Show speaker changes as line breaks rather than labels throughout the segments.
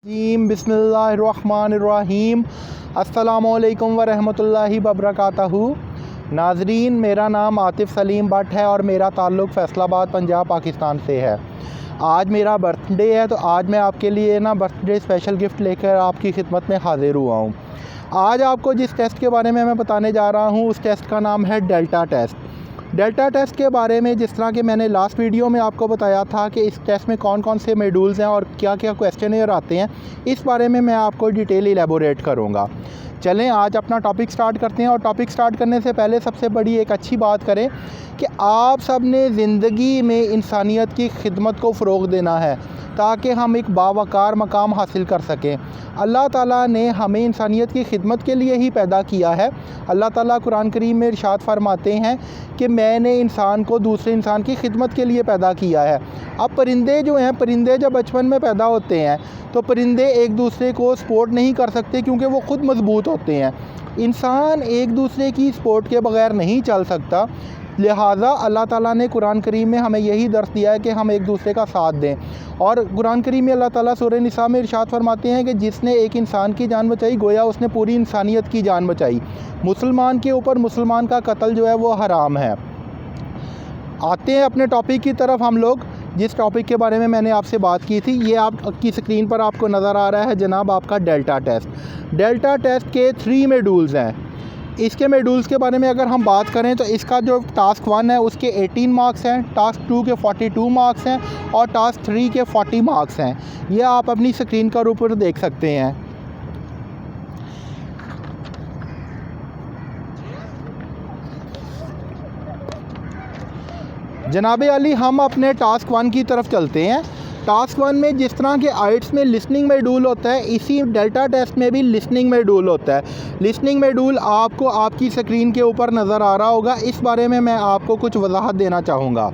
Gym बिस्मिल्लाहिर्रहमानिर्रहीम अस्सलामुअलैकुम वरहमतुल्लाहि वबरकातहू। नाजरीन, मेरा नाम आतिफ़ सलीम भट्ट है और मेरा ताल्लुक़ फ़ैसलाबाद पंजाब पाकिस्तान से है। आज मेरा बर्थडे है, तो आज मैं आपके लिए बर्थडे स्पेशल गिफ्ट लेकर आपकी खिदमत में हाज़िर हुआ हूँ। आज आपको जिस टेस्ट के बारे में मैं बताने जा रहा हूँ, उस टेस्ट का नाम है डेल्टा टेस्ट। डेल्टा टेस्ट के बारे में जिस तरह कि मैंने लास्ट वीडियो में आपको बताया था कि इस टेस्ट में कौन कौन से मॉड्यूल्स हैं और क्या क्या क्वेश्चन आते हैं, इस बारे में मैं आपको डिटेल इलेबोरेट करूँगा। चलें आज अपना टॉपिक स्टार्ट करते हैं। और टॉपिक स्टार्ट करने से पहले सबसे बड़ी एक अच्छी बात करें कि आप सब ने ज़िंदगी में इंसानियत की खिदमत को फ़रोग़ देना है ताकि हम एक बावकार मकाम हासिल कर सकें। अल्लाह ताला ने हमें इंसानियत की खिदमत के लिए ही पैदा किया है। अल्लाह ताला कुरान करीम में इरशाद फरमाते हैं कि मैंने इंसान को दूसरे इंसान की खिदमत के लिए पैदा किया है। अब परिंदे जो हैं, परिंदे जब बचपन में पैदा होते हैं तो परिंदे एक दूसरे को सपोर्ट नहीं कर सकते क्योंकि वो ख़ुद मजबूत होते हैं। इंसान एक दूसरे की सपोर्ट के बग़ैर नहीं चल सकता। लिहाजा अल्लाह ताला ने कुरान करीम में हमें यही दर्स दिया है कि हम एक दूसरे का साथ दें। और कुरान करीम में अल्लाह ताला सूरह निसा में इरशाद फरमाते हैं कि जिसने एक इंसान की जान बचाई गोया उसने पूरी इंसानियत की जान बचाई। मुसलमान के ऊपर मुसलमान का कत्ल जो है वो हराम है। आते हैं अपने टॉपिक की तरफ। हम लोग जिस टॉपिक के बारे में मैंने आपसे बात की थी, ये आपकी स्क्रीन पर आपको नज़र आ रहा है जनाब आपका डेल्टा टेस्ट। डेल्टा टेस्ट के 3 मॉड्यूल्स हैं। इसके मॉड्यूल्स के बारे में अगर हम बात करें तो इसका जो टास्क 1 है उसके 18 मार्क्स हैं, टास्क 2 के 42 मार्क्स हैं और टास्क 3 के 40 मार्क्स हैं। ये आप अपनी स्क्रीन के ऊपर देख सकते हैं। जनाब अली, हम अपने टास्क 1 की तरफ चलते हैं। टास्क 1 में जिस तरह के आइट्स में लिसनिंग मॉड्यूल होता है, इसी डेल्टा टेस्ट में भी लिसनिंग मॉड्यूल होता है। लिसनिंग मॉड्यूल आपको आपकी स्क्रीन के ऊपर नज़र आ रहा होगा। इस बारे में मैं आपको कुछ वजाहत देना चाहूँगा।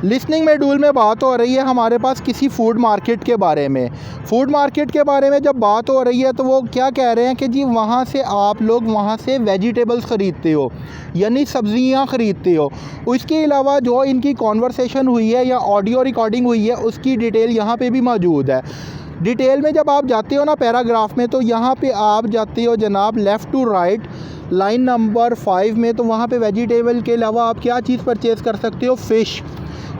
लिसनिंग मॉड्यूल में बात हो रही है हमारे पास किसी फूड मार्केट के बारे में। फूड मार्केट के बारे में जब बात हो रही है तो वो क्या कह रहे हैं कि जी वहाँ से आप लोग वहाँ से वेजिटेबल्स ख़रीदते हो, यानी सब्ज़ियाँ ख़रीदते हो। उसके अलावा जो इनकी कॉन्वर्सेशन हुई है या ऑडियो रिकॉर्डिंग हुई है उसकी डिटेल यहाँ पे भी मौजूद है। डिटेल में जब आप जाते हो ना पैराग्राफ में, तो यहाँ पे आप जाते हो जनाब left to right line number 5 में। तो वहाँ पे वेजिटेबल के अलावा आप क्या चीज़ परचेज़ कर सकते हो? फ़िश।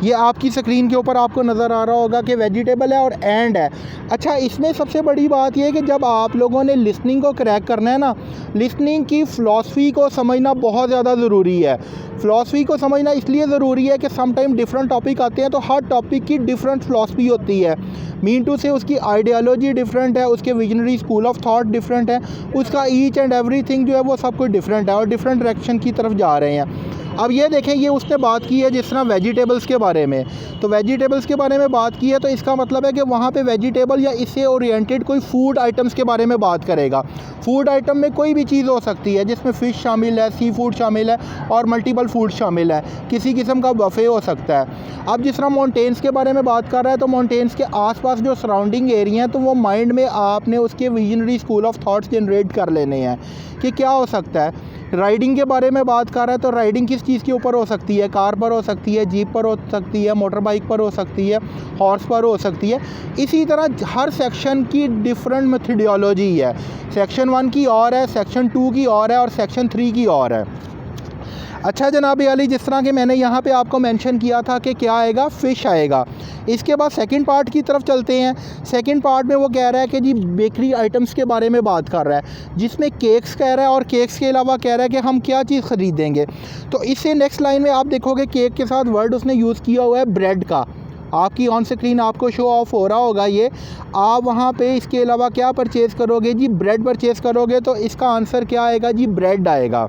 ये आपकी स्क्रीन के ऊपर आपको नज़र आ रहा होगा कि वेजिटेबल है और एंड है। अच्छा, इसमें सबसे बड़ी बात यह है कि जब आप लोगों ने लिसनिंग को क्रैक करना है ना, लिसनिंग की फ़िलासफ़ी को समझना बहुत ज़्यादा ज़रूरी है। फ़िलासफ़ी को समझना इसलिए ज़रूरी है कि सम टाइम डिफरेंट टॉपिक आते हैं तो हर टॉपिक की डिफरेंट फ़िलासफ़ी होती है। मीन टू से उसकी आइडियालॉजी डिफरेंट है, उसके visionary school of thought different है, उसका ईच एंड एवरीथिंग जो है वो सब कुछ डिफरेंट है और डिफरेंट डायरेक्शन की तरफ जा रहे हैं। अब ये देखें, ये उसने बात की है जिस तरह वेजिटेबल्स के बारे में। तो वेजिटेबल्स के बारे में बात की है तो इसका मतलब है कि वहाँ पे वेजिटेबल या इससे ओरिएंटेड कोई फूड आइटम्स के बारे में बात करेगा। फूड आइटम में कोई भी चीज़ हो सकती है जिसमें फ़िश शामिल है, सी फूड शामिल है और मल्टीपल फूड शामिल है। किसी किस्म का बफ़े हो सकता है। अब जिस तरह माउंटेन्स के बारे में बात कर रहा है तो माउंटेन्स के आसपास जो सराउंडिंग एरिया हैं तो वो माइंड में आपने उसके visionary school of thoughts generate कर लेने हैं कि क्या हो सकता है। राइडिंग के बारे में बात कर रहा है तो राइडिंग किस चीज़ के ऊपर हो सकती है? कार पर हो सकती है, जीप पर हो सकती है, मोटर बाइक पर हो सकती है, हॉर्स पर हो सकती है। इसी तरह हर सेक्शन की डिफरेंट मेथडोलॉजी है। सेक्शन 1 की और है, सेक्शन 2 की और है और सेक्शन 3 की और है। अच्छा जनाब अली, जिस तरह के मैंने यहाँ पे आपको मेंशन किया था कि क्या आएगा? फ़िश आएगा। इसके बाद सेकंड पार्ट की तरफ चलते हैं। सेकंड पार्ट में वो कह रहा है कि जी बेकरी आइटम्स के बारे में बात कर रहा है, जिसमें केक्स कह रहा है और केक्स के अलावा कह रहा है कि हम क्या चीज़ ख़रीदेंगे। तो इससे नेक्स्ट लाइन में आप देखोगे केक के साथ वर्ड उसने यूज़ किया हुआ है ब्रेड का। आपकी ऑन स्क्रीन आपको शो ऑफ हो रहा होगा ये। आप वहाँ पे इसके अलावा क्या परचेज़ करोगे? जी ब्रेड परचेज़ करोगे। तो इसका आंसर क्या आएगा? जी ब्रेड आएगा।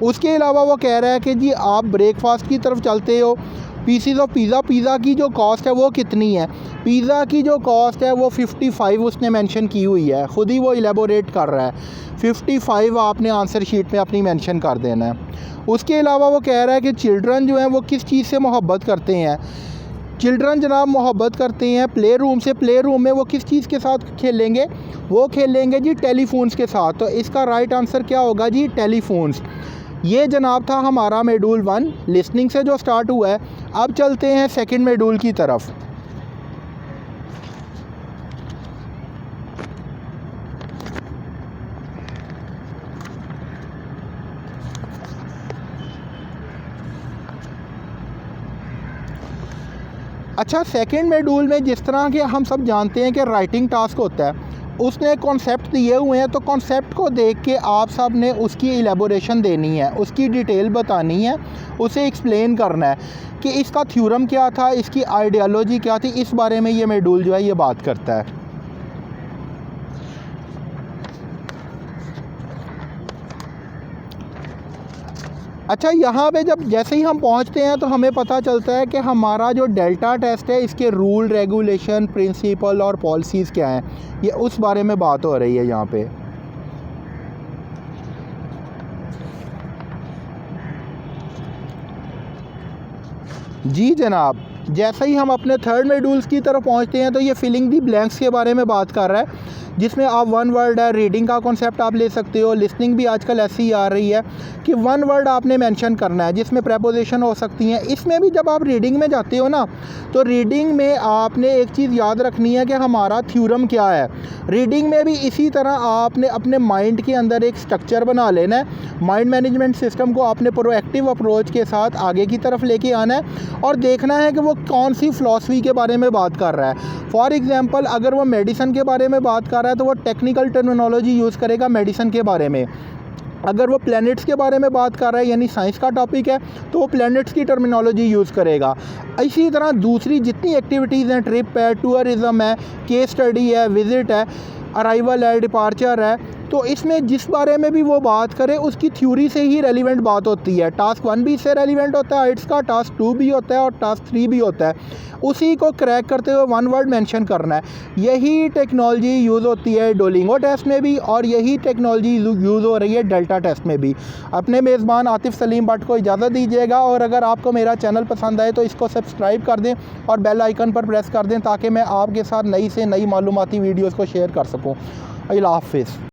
उसके अलावा वो कह रहा है कि जी आप ब्रेकफास्ट की तरफ चलते हो। पीसीज ऑफ पिज़्ज़ा, पिज़्ज़ा की जो कॉस्ट है वो कितनी है? पिज़्ज़ा की जो कॉस्ट है वो 55 उसने मेंशन की हुई है। ख़ुद ही वो इलेबोरेट कर रहा है। 55 आपने आंसर शीट में अपनी मेंशन कर देना है। उसके अलावा वो कह रहा है कि चिल्ड्रन जो हैं वो किस चीज़ से मोहब्बत करते हैं? चिल्ड्रन जनाब मोहब्बत करते हैं प्ले रूम से। प्ले रूम में वो किस चीज़ के साथ खेलेंगे? वो खेलेंगे जी टेलीफोन्स के साथ। तो इसका राइट आंसर क्या होगा? जी टेलीफोन्स। ये जनाब था हमारा मॉड्यूल 1 लिसनिंग से जो स्टार्ट हुआ है। अब चलते हैं सेकंड मॉड्यूल की तरफ। अच्छा, सेकंड मॉड्यूल में जिस तरह के हम सब जानते हैं कि राइटिंग टास्क होता है, उसने कॉन्सेप्ट दिए हुए हैं, तो कॉन्सेप्ट को देख के आप सब ने उसकी एलेबोरेशन देनी है, उसकी डिटेल बतानी है, उसे एक्सप्लेन करना है कि इसका थ्योरम क्या था, इसकी आइडियोलॉजी क्या थी। इस बारे में ये मॉड्यूल जो है ये बात करता है। अच्छा, यहाँ पे जब जैसे ही हम पहुँचते हैं तो हमें पता चलता है कि हमारा जो डेल्टा टेस्ट है, इसके रूल, रेगुलेशन, प्रिंसिपल और पॉलिसीज़ क्या हैं, ये उस बारे में बात हो रही है यहाँ पे। जी जनाब, जैसे ही हम अपने थर्ड मॉड्यूल्स की तरफ पहुंचते हैं तो ये फिलिंग दी ब्लैंक्स के बारे में बात कर रहा है, जिसमें आप वन वर्ड है, रीडिंग का कॉन्सेप्ट आप ले सकते हो। लिसनिंग भी आजकल ऐसी ही आ रही है कि वन वर्ड आपने मेंशन करना है, जिसमें प्रेपोजिशन हो सकती हैं। इसमें भी जब आप रीडिंग में जाते हो ना, तो रीडिंग में आपने एक चीज़ याद रखनी है कि हमारा थ्योरम क्या है। रीडिंग में भी इसी तरह आपने अपने माइंड के अंदर एक स्ट्रक्चर बना लेना है। माइंड मैनेजमेंट सिस्टम को आपने प्रोएक्टिव अप्रोच के साथ आगे की तरफ लेके आना है और देखना है कि वो कौन सी फ़िलॉसफी के बारे में बात कर रहा है। फॉर एग्ज़ाम्पल, अगर वो मेडिसिन के बारे में बात कर रहा है तो वो टेक्निकल टर्मिनोलॉजी यूज़ करेगा मेडिसिन के बारे में। अगर वो प्लैनेट्स के बारे में बात कर रहा है, यानी साइंस का टॉपिक है, तो वो प्लैनेट्स की टर्मिनोलॉजी यूज़ करेगा। इसी तरह दूसरी जितनी एक्टिविटीज़ हैं, ट्रिप है, टूरिज़म है, केस स्टडी है, विज़िट है, अराइवल है, डिपार्चर है, तो इसमें जिस बारे में भी वो बात करे उसकी थ्योरी से ही रेलिवेंट बात होती है। टास्क 1 भी इससे रेलिवेंट होता है, IELTS का टास्क 2 भी होता है और टास्क 3 भी होता है। उसी को क्रैक करते हुए वन वर्ड मेंशन करना है। यही टेक्नोलॉजी यूज़ होती है डोलिंगो टेस्ट में भी और यही टेक्नोलॉजी यूज़ हो रही है डेल्टा टेस्ट में भी। अपने मेज़बान आतिफ़ सलीम भट्ट को इजाज़त दीजिएगा, और अगर आपको मेरा चैनल पसंद आए तो इसको सब्सक्राइब कर दें और बेल आइकन पर प्रेस कर दें, ताकि मैं आपके साथ नई से नई मालूमाती वीडियोज़ को शेयर कर सकूँ। अल्लाह हाफ़िज़।